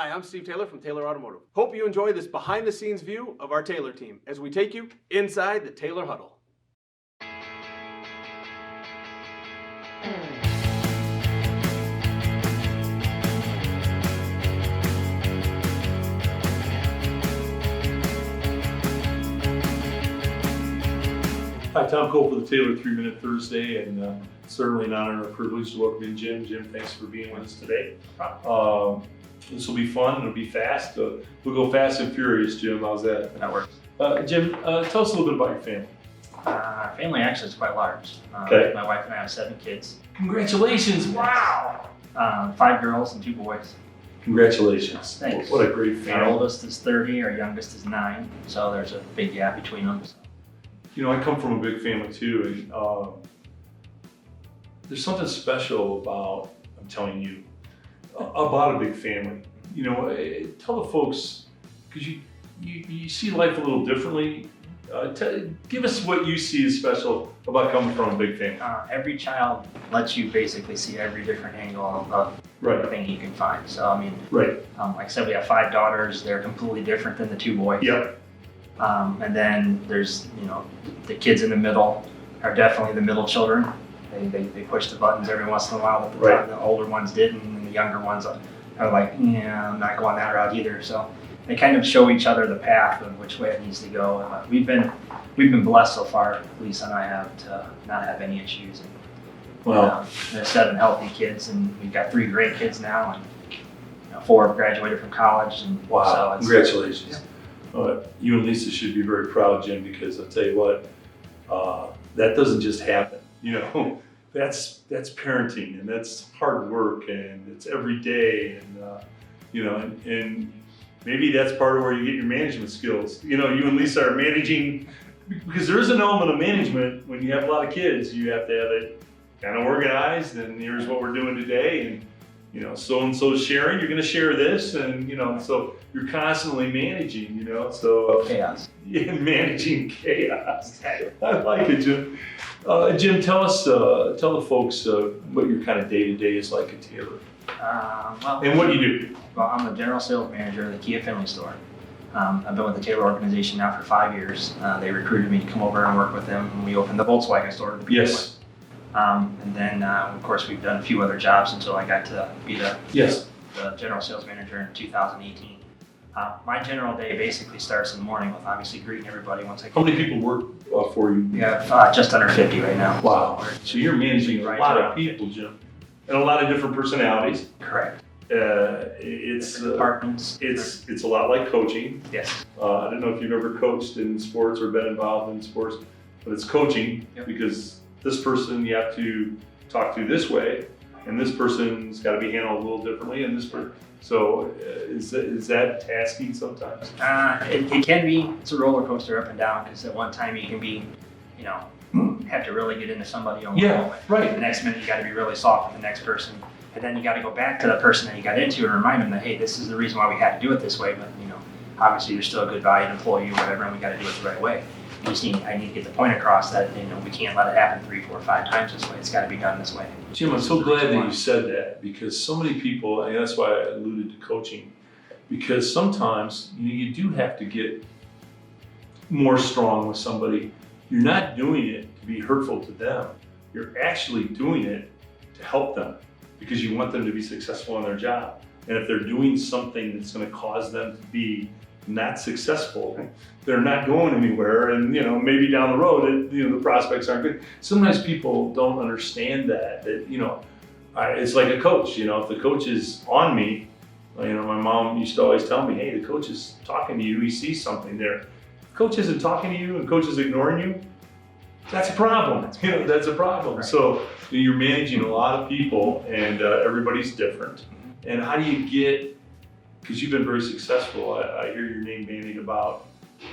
Hi, I'm Steve Taylor from Taylor Automotive. Hope you enjoy this behind-the-scenes view of our Taylor team as we take you inside the Taylor huddle. Hi, Tom Cole for the Taylor 3-Minute Thursday, and certainly an honor and a privilege to welcome in Jim. Jim, thanks for being with us today. This will be fun, it'll be fast. We'll go fast and furious, Jim. How's that? That works. Jim, tell us a little bit about your family. Our family actually is quite large. Okay. My wife and I have 7 kids. Congratulations! Wow! 5 girls and 2 boys. Congratulations. Thanks. What a great Our family. oldest is 30, our youngest is 9, so there's a big gap between them. You know, I come from a big family too, and there's something special about, I'm telling you, about a big family. You know, tell the folks, because you see life a little differently. Give us what you see as special about coming from a big family. Every child lets you basically see every different angle of Right. thing you can find. So, I mean, Right. like I said, we have 5 daughters. They're completely different than the 2 boys. Yep. And then there's, you know, the kids in the middle are definitely the middle children. They push the buttons every once in a while, but Right. the older ones didn't, and the younger ones are like, yeah, I'm not going that route either. So they kind of show each other the path of which way it needs to go. We've been blessed so far, Lisa and I have, to not have any issues. And, Wow. there's 7 healthy kids, and we've got 3 great kids now, and 4 have graduated from college. And Wow. so Congratulations. You and Lisa should be very proud, Jim, because I'll tell you what, that doesn't just happen. You know, that's parenting, and that's hard work, and it's every day, and you know, and maybe that's part of where you get your management skills. You know, you and Lisa are managing, because there is an element of management when you have a lot of kids. You have to have it kind of organized, and here's what we're doing today, and you know, so and so sharing, you're going to share this, and you know, so you're constantly managing, you know, so chaos. Yeah, managing chaos. I like it, Jim. Jim, tell the folks what your kind of day-to-day is like at Taylor, Well, and what you do. Well, I'm the general sales manager of the Kia Finley store. I've been with the Taylor organization now for 5 years. They recruited me to come over and work with them when we opened the Volkswagen store. Yes. And then, of course, we've done a few other jobs until I got to be the general sales manager in 2018. My general day basically starts in the morning with obviously greeting everybody once I get How many people work for you? We have just under 50 right now. Wow. So you're managing a lot of people, Jim, and a lot of different personalities. Correct. It's Departments. it's a lot like coaching. Yes. I don't know if you've ever coached in sports or been involved in sports, but it's coaching. Yep. Because this person you have to talk to this way, and this person's got to be handled a little differently, and this person. So is that tasking sometimes? It can be. It's a roller coaster up and down, because at one time you can be, you know, have to really get into somebody on one moment. Right. The next minute you got to be really soft with the next person, and then you got to go back to the person that you got into and remind them that, hey, this is the reason why we had to do it this way. But you know, obviously you're still a good valued employee or whatever, and we got to do it the right way. I need to get the point across that, you know, we can't let it happen 3, 4, 5 times this way. It's got to be done this way. Jim, I'm so glad that you said that, because so many people, and that's why I alluded to coaching, because sometimes you do have to get more strong with somebody. You're not doing it to be hurtful to them. You're actually doing it to help them, because you want them to be successful in their job. And if they're doing something that's going to cause them to be not successful, they're not going anywhere, and you know, maybe down the road, you know, the prospects aren't good. Sometimes people don't understand that you know, it's like a coach. You know, if the coach is on me, you know, my mom used to always tell me, hey, the coach is talking to you, he sees something there. If coach isn't talking to you and coach is ignoring you, that's a problem. You know, that's a problem. Right. So you're managing a lot of people, and everybody's different. And how do you get, because you've been very successful, I hear your name bandied about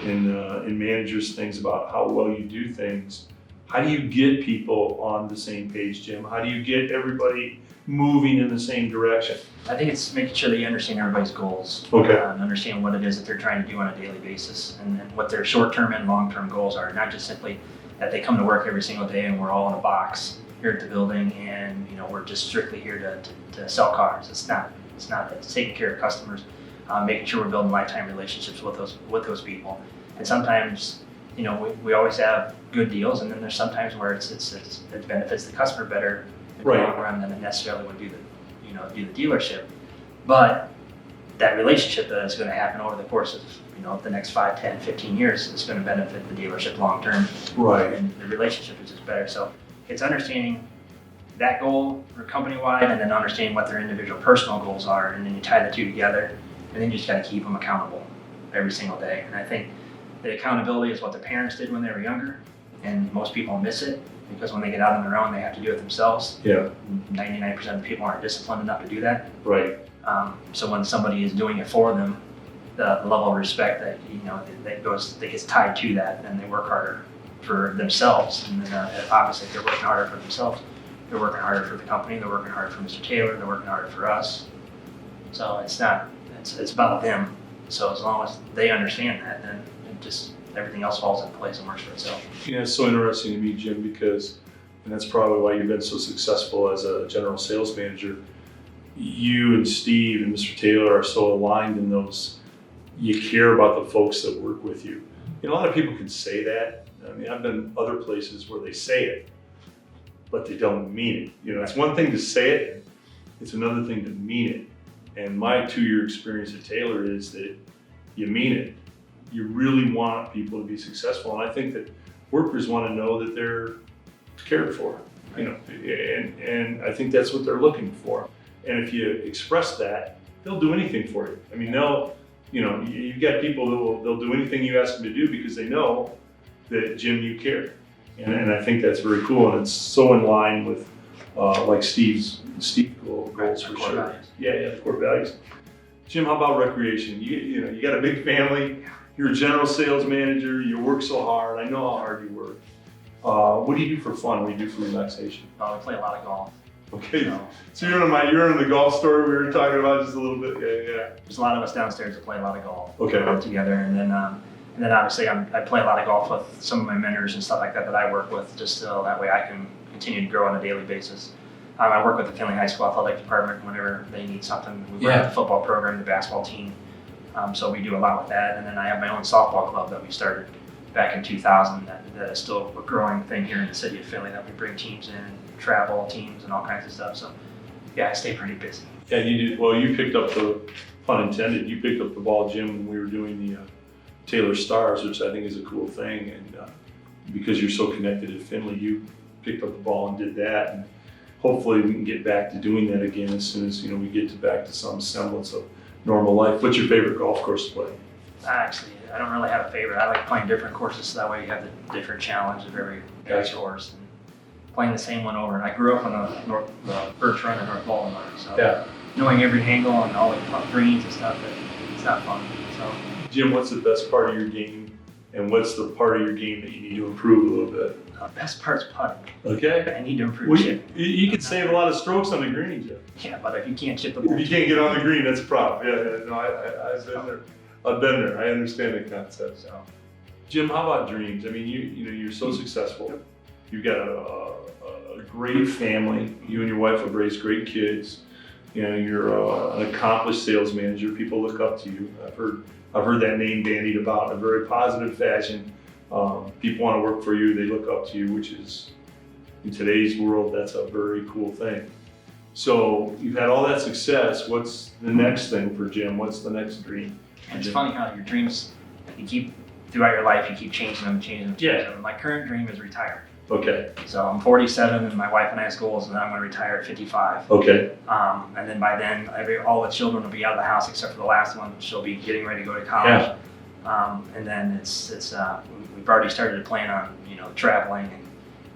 in managers' things about how well you do things. How do you get people on the same page, Jim? How do you get everybody moving in the same direction? I think it's making sure that you understand everybody's goals. Okay. And understand what it is that they're trying to do on a daily basis, and what their short-term and long-term goals are. Not just simply that they come to work every single day and we're all in a box here at the building, and you know, we're just strictly here to sell cars. It's not. It's taking care of customers. making sure we're building lifetime relationships with those people. And sometimes, we always have good deals, and then there's sometimes where it benefits the customer better in the long run than it necessarily would do the dealership. But that relationship that is going to happen over the course of the next 5, 10, 15 years is going to benefit the dealership long term. Right. And the relationship is just better. So it's understanding that goal for company-wide, and then understanding what their individual personal goals are, and then you tie the two together, and then you just got to keep them accountable every single day. And I think the accountability is what the parents did when they were younger, and most people miss it because when they get out on their own, they have to do it themselves. Yeah. 99% of people aren't disciplined enough to do that. Right. So when somebody is doing it for them, the level of respect that that gets tied to that, and they work harder for themselves. And then obviously, if they're working harder for themselves, they're working harder for the company. They're working harder for Mr. Taylor. They're working harder for us. So it's about them. So as long as they understand that, then everything else falls into place and works for itself. Yeah, it's so interesting to me, Jim, because, and that's probably why you've been so successful as a general sales manager. You and Steve and Mr. Taylor are so aligned in those. You care about the folks that work with you. A lot of people can say that. I mean, I've been other places where they say it, but they don't mean it. It's one thing to say it, it's another thing to mean it. And my 2-year experience at Taylor is that you mean it. You really want people to be successful, and I think that workers want to know that they're cared for. And I think that's what they're looking for. And if you express that, they'll do anything for you. I mean, you've got people they'll do anything you ask them to do because they know that, Jim, you care. And I think that's very cool, and it's so in line with like Steve's goals for sure. Values. Yeah, the core values. Jim, how about recreation? You got a big family. You're a general sales manager. You work so hard. I know how hard you work. What do you do for fun? What do you do for relaxation? I play a lot of golf. Okay, so you're in the golf story we were talking about just a little bit. Yeah. There's a lot of us downstairs that play a lot of golf. Okay. Together, and then obviously I play a lot of golf with some of my mentors and stuff like that I work with, just so that way I can continue to grow on a daily basis. I work with the Finley High School Athletic Department whenever they need something. We run the football program, the basketball team, so we do a lot with that. And then I have my own softball club that we started back in 2000 that is still a growing thing here in the city of Finley, that we bring teams in, travel teams, and all kinds of stuff. So yeah, I stay pretty busy. Yeah, you do. Well, you picked up the, pun intended, you picked up the ball, Jim, when we were doing the Taylor Stars, which I think is a cool thing. And because you're so connected to Finley, you picked up the ball and did that. And hopefully we can get back to doing that again as soon as we get back to some semblance of normal life. What's your favorite golf course to play? Actually, I don't really have a favorite. I like playing different courses, so that way you have the different challenge of every course. And playing the same one over. And I grew up on the Birch Run and North Baltimore, so knowing every angle and all the greens and stuff, it's not fun. So, Jim, what's the best part of your game, and what's the part of your game that you need to improve a little bit? The best part's putting. Okay. I need to improve Well, chip. you could save a lot of strokes on the green, Jim. Yeah, but if you can't chip the ball, If you can't get on the green, that's a problem. Yeah, no, I've been there. I've been there. I understand the concept. So, Jim, how about dreams? I mean, you're so successful. You've got a great family. You and your wife have raised great kids. You're an accomplished sales manager. People look up to you. I've heard that name bandied about in a very positive fashion. People want to work for you. They look up to you, which is, in today's world, that's a very cool thing. So you've had all that success. What's the next thing for Jim? What's the next dream? it's funny how your dreams, throughout your life, you keep changing them. My current dream is retire. Okay. So I'm 47, and my wife and I's goal is that I'm going to retire at 55. Okay. And then by then, all the children will be out of the house except for the last one. She'll be getting ready to go to college. And then we've already started to plan on traveling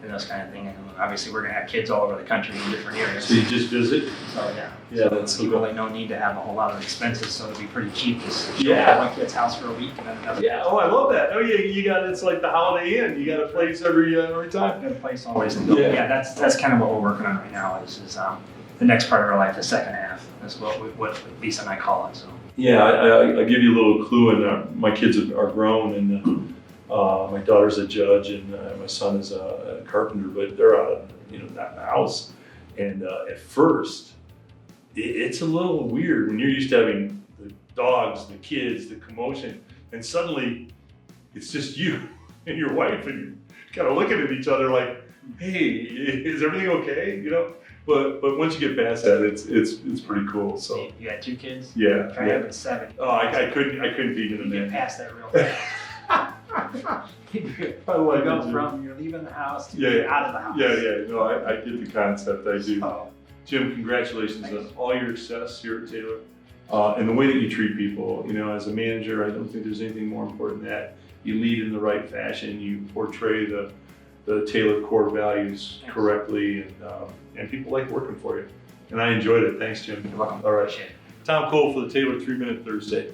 and those kind of things. And obviously, we're going to have kids all over the country in different areas. So you just visit? So yeah. Yeah, that's you cool. really no need to have a whole lot of expenses, so it'll be pretty cheap. Just show Yeah. up at one kid's house for a week and then another. Yeah. Oh, I love that. Oh, yeah. It's like the Holiday Inn. You got a place every time. Good place always to go. Yeah, that's kind of what we're working on right now. Is the next part of our life, the second half. That's what Lisa and I call it. So. Yeah, I give you a little clue, and my kids are grown, and my daughter's a judge, and my son is a carpenter, but they're out of that house. And at first, it's a little weird when you're used to having the dogs, the kids, the commotion, and suddenly it's just you and your wife, and you're kind of looking at each other like, hey, is everything okay? You know. But once you get past that, it's pretty cool. So You had 2 kids? yeah. Try having 7. Oh, I couldn't beat it You in get that. past that real fast. I like You go it, Jim. from you're leaving the house to Yeah, you're out of the house. Yeah. No, I get the concept. I do. So, Jim, congratulations on Thanks. all your success here at Taylor, and the way that you treat people. You know, as a manager, I don't think there's anything more important than that. You lead in the right fashion. You portray the Taylor core values Thanks. correctly, and people like working for you. And I enjoyed it. Thanks, Jim. you're welcome. All right. Appreciate it. Tom Cole for the Taylor 3 Minute Thursday.